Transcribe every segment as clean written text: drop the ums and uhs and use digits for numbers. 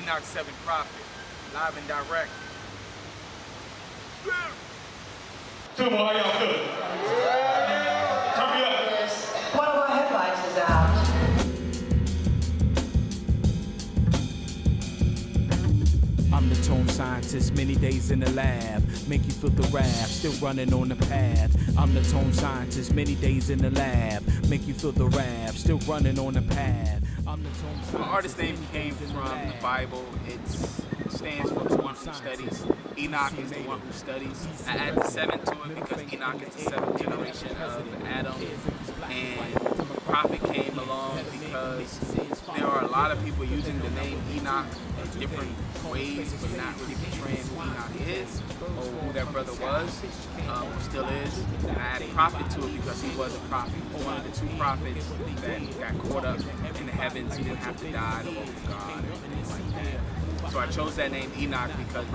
Enoch 7th prophet, live and direct. Two more, how y'all feeling? Turn me up. One of our headlights is out. I'm the tone scientist, many days in the lab, make you feel the rap, still running on the path. I'm the tone scientist, many days in the lab, make you feel the rap, still running on the path. I'm the tone scientist. My artist name came from the Bible. It stands for the one who studies. Enoch is the one who studies. I added 7 to it because Enoch is the 7th generation of Adam. And prophet came along because there are a lot of people using the name Enoch in different ways, but not really portraying who Enoch is or who that brother was, or still is. And I added prophet to it because he was a prophet. He was one of the 2 prophets that got caught up in the heavens. He didn't have to die to walk with God or anything like that. So I chose that name Enoch because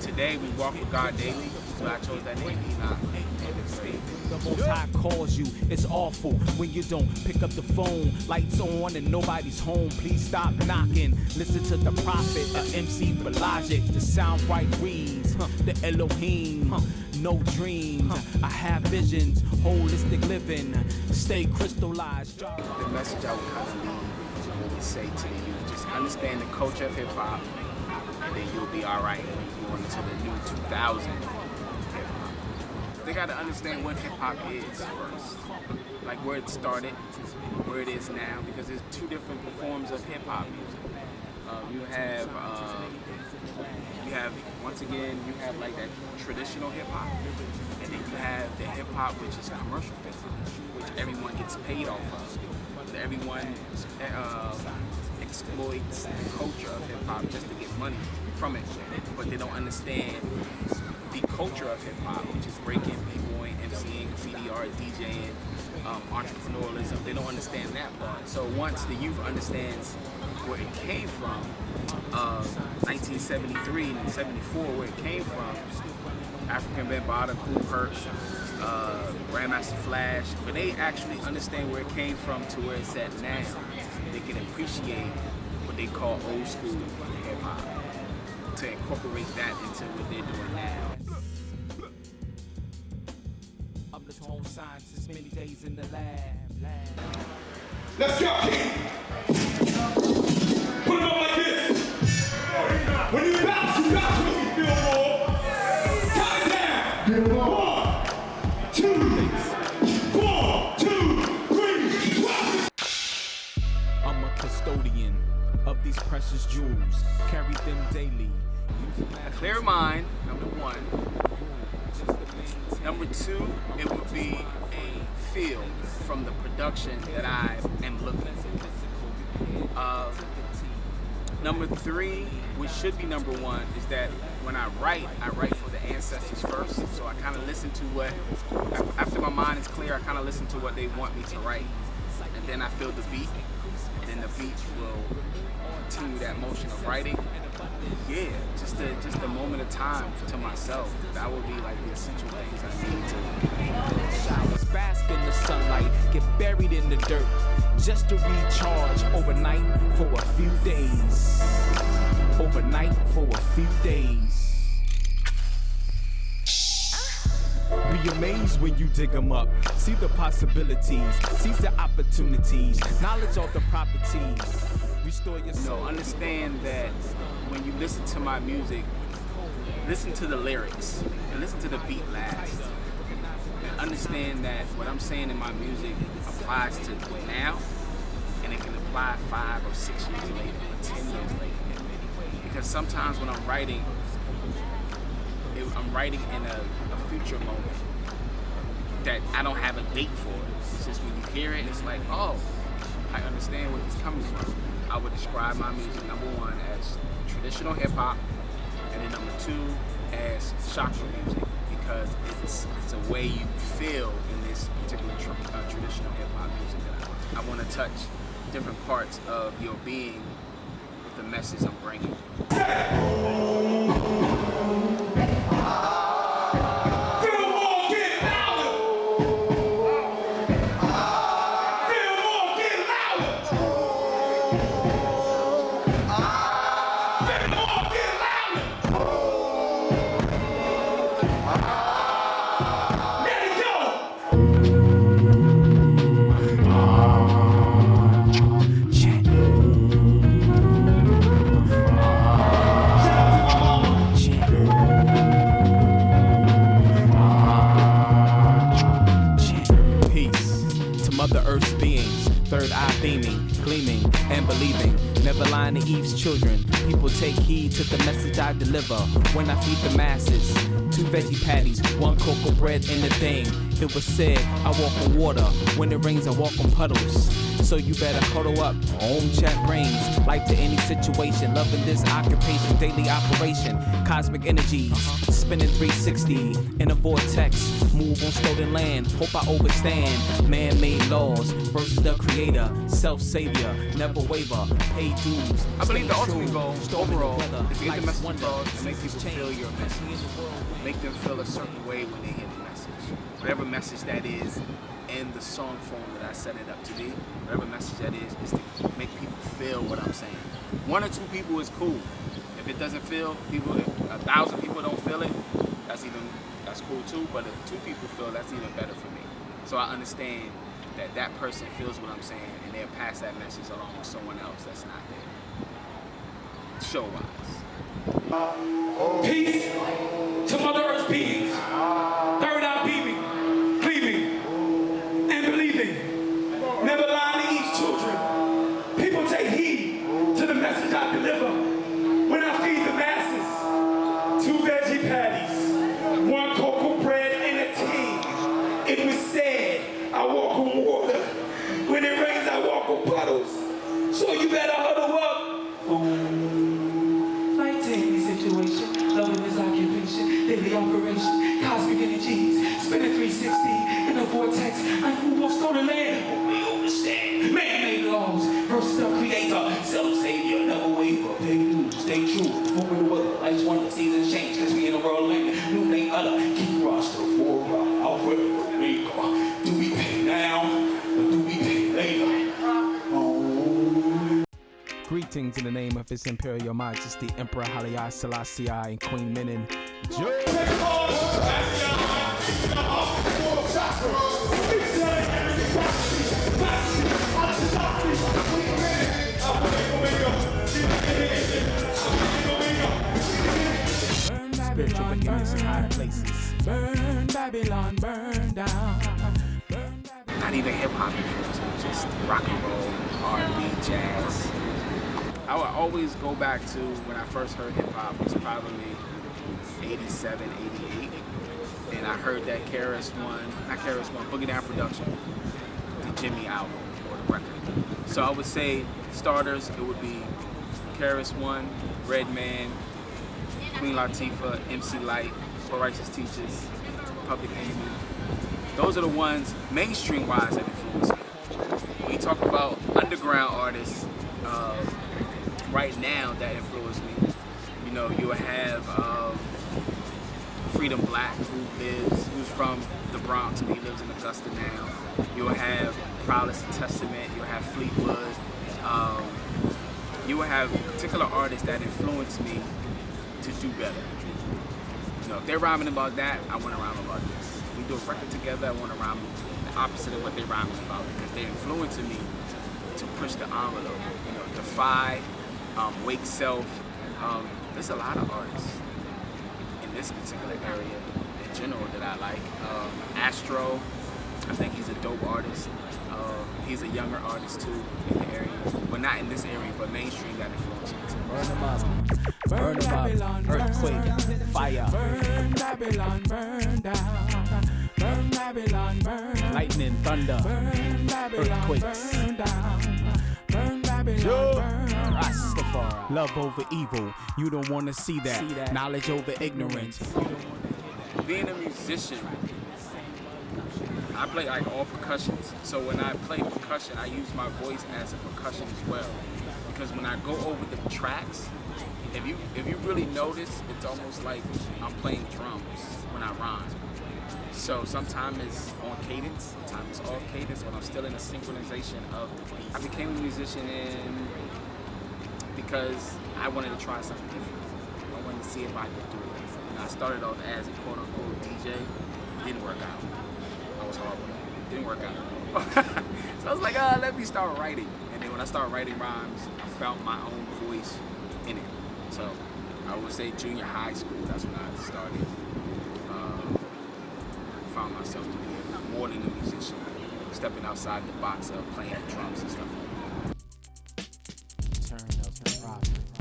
today we walk with God daily. So I chose that name Enoch. The Most High calls you, it's awful when you don't pick up the phone. Lights on and nobody's home, please stop knocking. Listen to the prophet, the MC prodigy. The sound right reads, the Elohim, no dreams. I have visions, holistic living, stay crystallized. The message I would kind of leave and say to you, just understand the culture of hip-hop, and then you'll be all right when you go into the new 2000 hip-hop. They got to understand what hip-hop is first, like where it started, where it is now, because there's 2 different forms of hip-hop music. You have once again, you have like that traditional hip-hop, and then you have the hip-hop which is commercial hip-hop, which everyone gets paid off of. Everyone exploits the culture of hip-hop just to get money from it, but they don't understand the culture of hip-hop, which is breaking, b-boying, emceeing, graffiti art, DJing, entrepreneurialism. They don't understand that part. So once the youth understands where it came from, 1973 and 74, where it came from, African Bambaataa, Kool Herc, Grandmaster Flash, but they actually understand where it came from to where it's at now. They can appreciate what they call old school hip-hop, to incorporate that into what they're doing now. I'm the tone scientist, many days in the lab. Let's go, King. Put it up like this. When you bounce, you bounce when you feel more. Count it down. 1, 2, 4, 2, 3. I'm a custodian of these precious jewels, carry them daily. A clear mind, number 1. Number 2, it would be a feel from the production that I am looking for. Number 3, which should be number 1, is that when I write for the ancestors first. So I kind of listen to what, after my mind is clear, I kind of listen to what they want me to write. And then I feel the beat, and then the beat will continue that motion of writing. Yeah, just a moment of time to myself. That would be like the essential things I need to. Showers, bask in the sunlight, get buried in the dirt, just to recharge overnight for a few days. Overnight for a few days. Be amazed when you dig them up. See the possibilities, seize the opportunities, knowledge all the properties. Restore your soul. No, understand that when you listen to my music, listen to the lyrics and listen to the beat last. And understand that what I'm saying in my music applies to now, and it can apply 5 or 6 years later or 10 years later. Because sometimes when I'm writing in a future moment that I don't have a date for it. It's just when you hear it, it's like, oh, I understand where it's coming from. I would describe my music, number 1, as traditional hip-hop, and then number 2, as chakra music, because it's a way you feel in this particular traditional hip-hop music that I want to touch different parts of your being with the message I'm bringing. children. People take heed to the message I deliver when I feed the masses. 2 veggie patties, 1 cocoa bread and a thing. It was said, I walk on water. When it rains, I walk on puddles. So you better huddle up. Home chat rings. Life to any situation. Loving this occupation. Daily operation. Cosmic energies. Spinning 360 in a vortex. Move on stolen land. Hope I overstand. Man-made laws versus the creator. Self-savior. Never waver. Pay dues. I believe the ultimate True. goal, Storming overall, the weather. is to get the Life's message wonder. across and make people Seasons feel change. your message. Make them feel a certain way when they hear the message. Whatever message that is in the song form that I set it up to be, whatever message that is to make people feel what I'm saying. 1 or 2 people is cool. If it doesn't feel, if 1,000 people don't feel it, that's cool too. But if 2 people feel, that's even better for me. So I understand that that person feels what I'm saying and they'll pass that message along to someone else that's not there. Show-wise. Peace to Mother Earth's beings. Third eye beaming, cleaving, and believing. Never lying to each children. People take heed to the message I deliver when I feed the masses. 2 veggie patties, 1 cocoa bread, and a tea. It was said, I walk on water. When it rains, I walk on puddles. So you better huddle up. Situation, loving this occupation, daily operation, cosmic energies, spinning 360 in a vortex. I move on stolen land, we understand. Man-made laws versus the creator, self-savior, never waver, pay dues, stay true. Moving the weather, life's wonder, seasons change, cause we in a world land, new thing other, keep roster for Alfred, Rico. Do we pay now, or do we pay later? Greetings in the name of His Imperial Majesty Emperor Haile Selassie and Queen Menen. Spiritual wickedness in high places. Burn Babylon, burn down. Not even hip-hop influence, but just rock and roll, R&B, jazz. I would always go back to when I first heard hip-hop. It was probably 87, 88. And I heard that Boogie Down Production, the Jimmy album or the record. So I would say starters, it would be KRS-One, Redman, Queen Latifah, MC Lyte, Poor Righteous Teachers, Public Enemy. Those are the ones mainstream-wise that influenced me. When you talk about underground artists, right now that influenced me, you know, you'll have Freedom Black, who's from the Bronx, but he lives in Augusta now. You'll have Prowless and Testament. You'll have Fleetwood. You will have particular artists that influence me to do better. You know, if they're rhyming about that, I want to rhyme about this. If we do a record together, I want to rhyme the opposite of what they're rhyming about because they're influencing me to push the envelope. You know, Defy. Wake Self. There's a lot of artists in this particular area in general that I like. Astro, I think he's a dope artist. He's a younger artist too in the area. Well, not in this area, but mainstream that influenced me too. Burn them up. Burn them up. Earthquake. Fire. Burn Babylon, burn down. Burn Babylon, burn. Lightning, thunder. Burn Babylon, earthquakes. Burn down. Burn Babylon, burn. Rastafari. Love over evil. You don't want to see that. Knowledge over ignorance. Being a musician, I play like all percussions. So when I play percussion, I use my voice as a percussion as well. Because when I go over the tracks, if you really notice, it's almost like I'm playing drums when I rhyme. So sometimes it's on cadence, sometimes it's off cadence, but I'm still in a synchronization of the beat. I became a musician because I wanted to try something different. I wanted to see if I could do it. And I started off as a quote-unquote DJ. It didn't work out. I was horrible. It didn't work out. So I was like, let me start writing. And then when I started writing rhymes, I found my own voice in it. So I would say junior high school, that's when I started. Found myself to be more than a musician, stepping outside the box of playing the drums and stuff like that. Turn up the profit.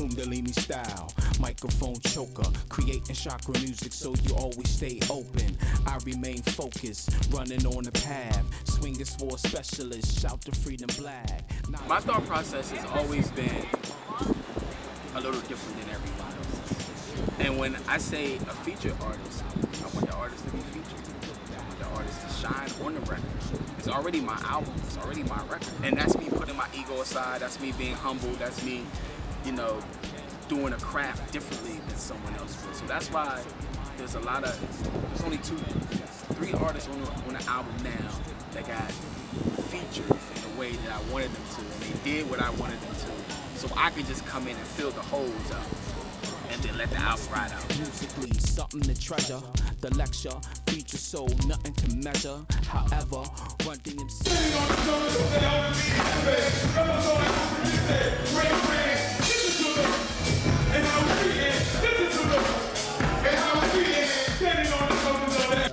Kundalini style, microphone choker, creating chakra music so you always stay open. I remain focused, running on the path, swinging for a specialist, shout to freedom black. My thought process has always been a little different than everybody else's. And when I say a featured artist, I want the artist to be featured. I want the artist to shine on the record. It's already my album, it's already my record. And that's me putting my ego aside, that's me being humble, that's me, you know, doing a craft differently than someone else would. So that's why there's only 3 artists on the album now that got featured in the way that I wanted them to, and they did what I wanted them to. So I could just come in and fill the holes up and then let the album ride out. Musically, something to treasure. The lecture, feature so nothing to measure. However, run DMC.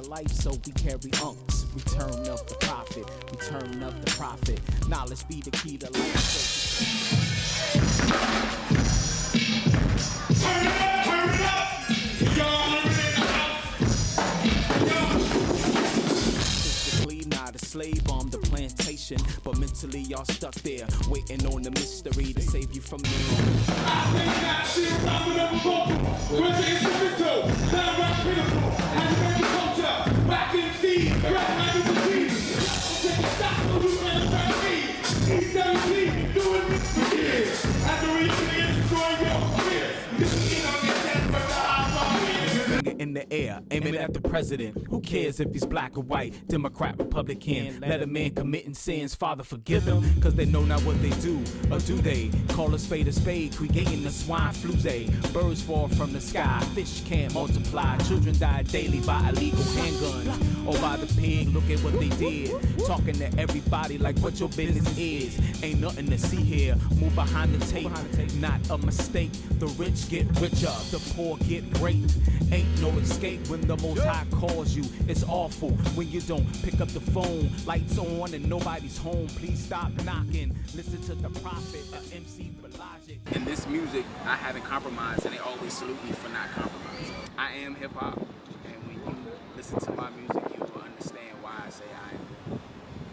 Life, so we carry unks. Return of the prophet, return of the prophet. Knowledge be the key to life. Turn it up, turn it up. Y'all are in the house. Physically not a slave on the plantation, but mentally y'all stuck there, waiting on the mystery to save you from me. I think that's the problem of the vocal. We're taking some down right critical. And you make the culture. Back in the rap like it's a team. Take a stop so we can find me. He's 17, doing this for years. And the reason is destroying your career. This is Enoch 7th, but the high In the air, aiming at the president. Who cares if he's black or white, Democrat, Republican? Let a man committing sins, Father forgive him, cause they know not what they do, or do they? Call a spade, creating the swine flu. Birds fall from the sky, fish can't multiply, children die daily by illegal handguns, or by the pig, look at what they did. Talking to everybody like what your business is. Ain't nothing to see here, move behind the tape, not a mistake. The rich get richer, the poor get raped. Ain't no escape when the Most High calls you. It's awful when you don't pick up the phone. Lights on and nobody's home. Please stop knocking. Listen to the prophet, emcee prodigy. In this music, I haven't compromised, and they always salute me for not compromising. I am hip hop, and when you listen to my music,